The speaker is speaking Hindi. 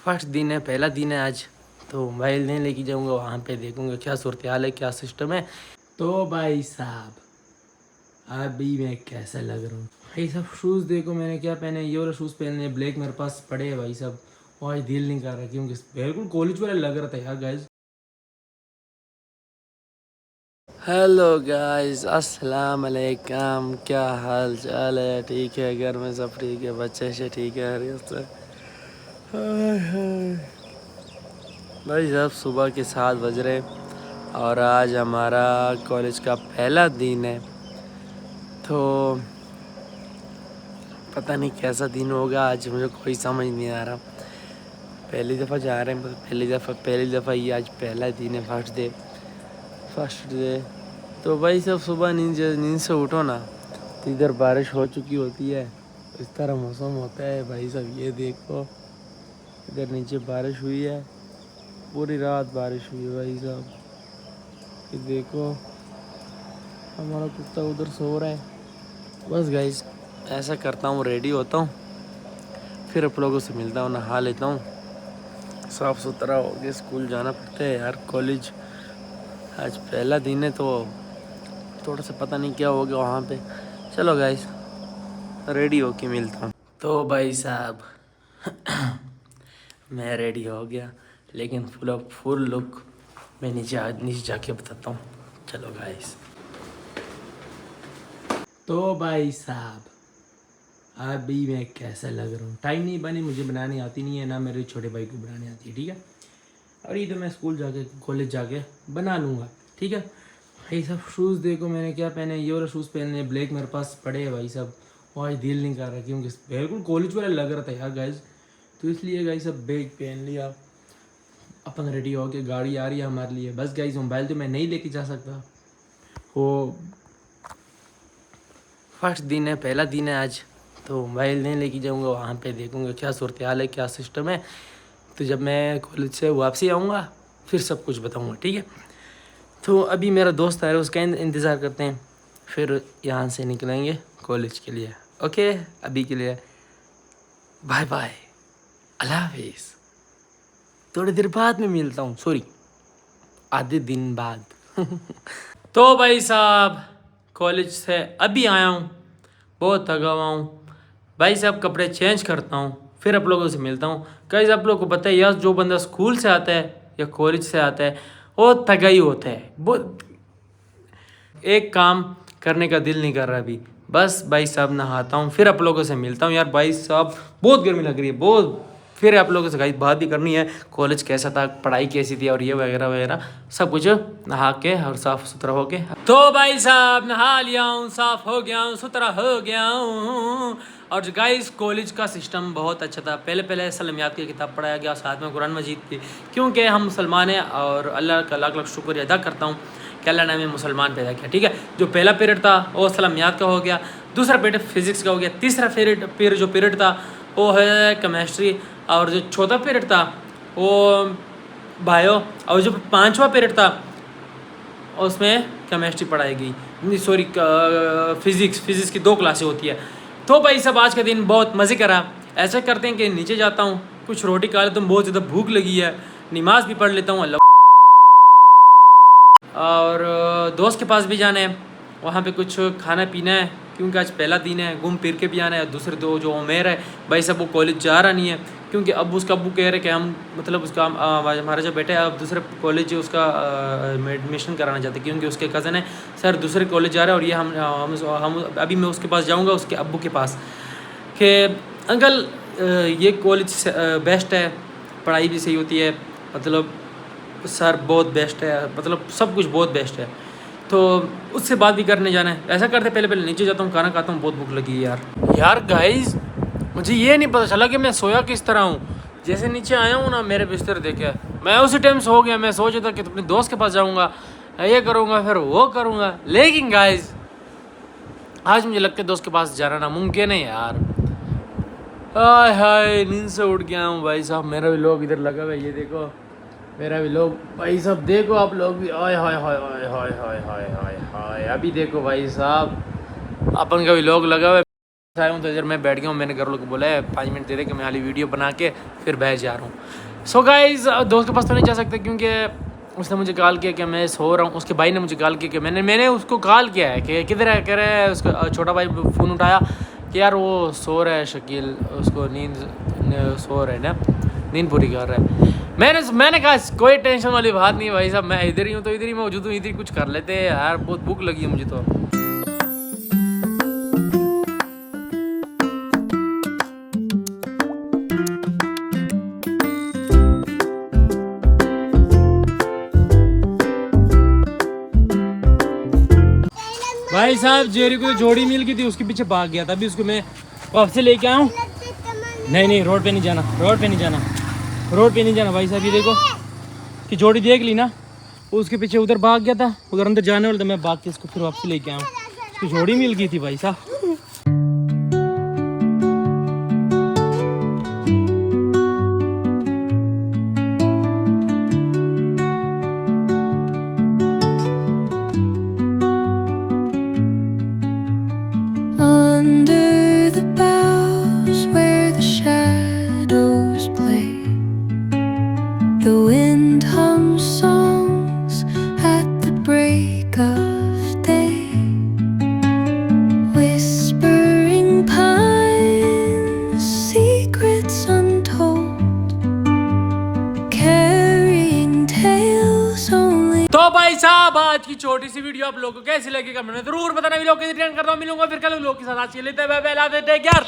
फर्स्ट दिन है, पहला दिन है आज, तो मोबाइल नहीं लेके जाऊंगा, वहाँ पे देखूंगा क्या सूरत हाल है, क्या सिस्टम है। तो भाई साहब अभी मैं कैसा लग रहा हूँ भाई साहब। शूज़ देखो मैंने क्या पहने, ये वाला शूज़ पहने ब्लैक, मेरे पास पड़े हैं भाई साहब। और आज दिल नहीं कर रहा क्योंकि बिल्कुल कॉलेज वाला लग रहा था यार गाइज। हेलो गाइस, अस्सलाम वालेकुम, क्या हाल चाल है? ठीक है, घर में सब ठीक है, बच्चे से ठीक है, हरियत से। हाय हाय भाई साहब, सुबह के 7 बज रहे और आज हमारा कॉलेज का पहला दिन है। तो पता नहीं कैसा दिन होगा आज, मुझे कोई समझ नहीं आ रहा। पहली दफ़ा जा रहे हैं, पहली दफ़ा ये आज पहला दिन है, फर्स्ट डे। तो भाई साहब सुबह नींद से उठो ना तो इधर बारिश हो चुकी होती है, इस तरह मौसम होता है भाई साहब। ये देखो इधर नीचे बारिश हुई है, पूरी रात बारिश हुई है भाई साहब। ये देखो हमारा कुत्ता उधर सो रहा है। बस गाइस ऐसा करता हूँ, रेडी होता हूँ, फिर आप लोगों से मिलता हूँ, नहा लेता हूँ, साफ़ सुथरा हो गया। स्कूल जाना पड़ता है यार, कॉलेज आज पहला दिन है तो थोड़ा सा पता नहीं क्या हो गया वहाँ पे। चलो गाइस रेडी होके मिलता हूँ। तो भाई साहब मैं रेडी हो गया, लेकिन फुल लुक मैं नीचे जाके बताता हूँ। चलो गाइस। तो भाई साहब अभी मैं कैसा लग रहा हूँ, टाइम नहीं बने, मुझे बनानी आती नहीं है, ना मेरे छोटे भाई को बनानी आती है, ठीक है। और ये तो मैं स्कूल जाके कॉलेज जाके बना लूँगा, ठीक है। भाई साहब शूज़ देखो मैंने क्या पहने, ये वाला शूज़ पहने ब्लैक, मेरे पास पड़े हैं भाई साहब। और आज दिल नहीं कर रहा क्योंकि बिल्कुल कॉलेज वाला लग रहा था यार गाइज, तो इसलिए गाइज सब बैग पहन लिया, अपन रेडी हो गए। गाड़ी आ रही है हमारे लिए। बस गाइज मोबाइल तो मैं नहीं लेके जा सकता, वो फर्स्ट दिन है, पहला दिन है आज, तो मोबाइल नहीं लेके जाऊंगा, वहाँ पे देखूंगा क्या सूरत हाल है, क्या सिस्टम है। तो जब मैं कॉलेज से वापसी आऊँगा फिर सब कुछ बताऊँगा, ठीक है। तो अभी मेरा दोस्त आ रहा है, उसका इंतज़ार करते हैं, फिर यहाँ से निकलेंगे कॉलेज के लिए। ओके, अभी के लिए बाय बाय, अल्लाह हाफिज़। थोड़ी देर बाद में मिलता हूँ, सॉरी आधे दिन बाद तो भाई साहब कॉलेज से अभी आया हूँ, बहुत थका हुआ हूँ भाई साहब। कपड़े चेंज करता हूँ, फिर आप लोगों से मिलता हूँ। गाइस आप लोगों को पता है यार, जो बंदा स्कूल से आता है या कॉलेज से आता है वो थका ही होता है, बहुत एक काम करने का दिल नहीं कर रहा अभी। बस भाई साहब नहाता हूँ, फिर आप लोगों से मिलता हूँ। यार भाई साहब बहुत गर्मी लग रही है, बहुत। फिर आप लोगों से गाइस बात भी करनी है, कॉलेज कैसा था, पढ़ाई कैसी थी, और ये वगैरह वगैरह सब कुछ नहा के और साफ़ सुथरा हो के। तो भाई साहब नहा लिया हूँ, साफ़ हो गया हूँ, सुथरा हो गया हूँ। और गाइस कॉलेज का सिस्टम बहुत अच्छा था। पहले पहले सलमियात की किताब पढ़ाया गया, साथ में कुरान मजीद की, क्योंकि हम मुसलमान हैं और अल्लाह का लाख लाख शुक्र अदा करता हूँ कि अल्लाह ने हमें मुसलमान पैदा किया, ठीक है। जो पहला पीरियड था वो सलामियात का हो गया, दूसरा पीरियड फिज़िक्स का हो गया, तीसरा पीरियड था वो है केमिस्ट्री, और जो चौथा पीरियड था वो बायो, और जो पांचवा पीरियड था उसमें केमिस्ट्री पढ़ाई गई, सॉरी फिज़िक्स की 2 क्लासें होती है। तो भाई सब आज का दिन बहुत मज़े करा। ऐसा करते हैं कि नीचे जाता हूँ, कुछ रोटी खा लेता हूँ, बहुत ज़्यादा भूख लगी है, नमाज भी पढ़ लेता हूँ, अल्लाह। और दोस्त के पास भी जाना है, वहाँ पे कुछ खाना पीना है, क्योंकि आज पहला दिन है, घूम फिर के भी आना है। दूसरे दो जो उमेर है भाई साहब वो कॉलेज जा रहा नहीं है, क्योंकि अब उसका अब्बू कह रहे कि हम मतलब उसका हमारा जो बेटा है अब दूसरे कॉलेज उसका एडमिशन कराना चाहते हैं, क्योंकि उसके कज़न है सर दूसरे कॉलेज जा रहा है। और ये हम अभी मैं उसके पास जाऊँगा, उसके अब्बू के पास, कि अंकल ये कॉलेज बेस्ट है, पढ़ाई भी सही होती है, मतलब सर बहुत बेस्ट है, मतलब सब कुछ बहुत बेस्ट है। तो उससे बात भी करने जाना है। ऐसा करते पहले नीचे जाता हूँ, खाना खाता हूँ, बहुत भूख लगी है यार गाइस मुझे ये नहीं पता चला कि मैं सोया किस तरह हूँ। जैसे नीचे आया हूँ ना, मेरे बिस्तर देखे मैं उसी टाइम सो गया। मैं सोचा था कि अपने दोस्त के पास जाऊँगा, ये करूँगा, फिर वो करूँगा, लेकिन गाइस आज मुझे लगता है दोस्त के पास जाना नामुमकिन है यार। हाय हाय नींद से उठ गया हूँ भाई साहब। मेरा भी लोग इधर लगा हुआ है, ये देखो मेरा भी लोग भाई साहब, देखो आप लोग भी, हाय हाय हाय हाय हाय हाय हाय हाय हाय। अभी देखो भाई साहब अपन का भी लोग लगा हुआ है। आया हूँ तो इधर मैं बैठ गया हूँ। मैंने घर लोग को बोला है 5 मिनट दे दे कि मैं हाली वीडियो बना के फिर बैठ जा रहा हूँ। सो गाइज दोस्त के पास तो नहीं जा सकते क्योंकि उसने मुझे कॉल किया कि मैं सो रहा हूँ। उसके भाई ने मुझे कॉल किया कि मैंने उसको कॉल किया है कि किधर है, कह रहा है। उसका छोटा भाई फ़ोन उठाया कि यार वो सो रहा है शकील, उसको नींद सो रहा है ना, नींद पूरी कर रहा है। मैंने कहा कोई टेंशन वाली बात नहीं भाई साहब, मैं इधर ही हूँ तो इधर ही मौजूद हूँ, इधर ही कुछ कर लेते हैं यार, बहुत भूख लगी है मुझे तो। भाई साहब जेरी को जोड़ी मिल गई थी, उसके पीछे भाग गया था, अभी उसको मैं वापस लेके आया हूँ। नहीं रोड पे नहीं जाना, रोड पे नहीं जाना, रोड पे नहीं जाना भाई साहब। ये देखो कि जोड़ी देख ली ना, उसके पीछे उधर भाग गया था, उधर अंदर जाने वाला था, मैं भाग के इसको फिर वापस लेके आया हूँ। उसकी जोड़ी मिल गई थी भाई साहब। तो भाई साहब आज की छोटी सी वीडियो आप लोगों को कैसी लगी कमेंट में जरूर बताना। भी लोग करता हूँ, मिलूंगा फिर कल लोग के साथ। आज के लिए बाय बाय, टेक केयर।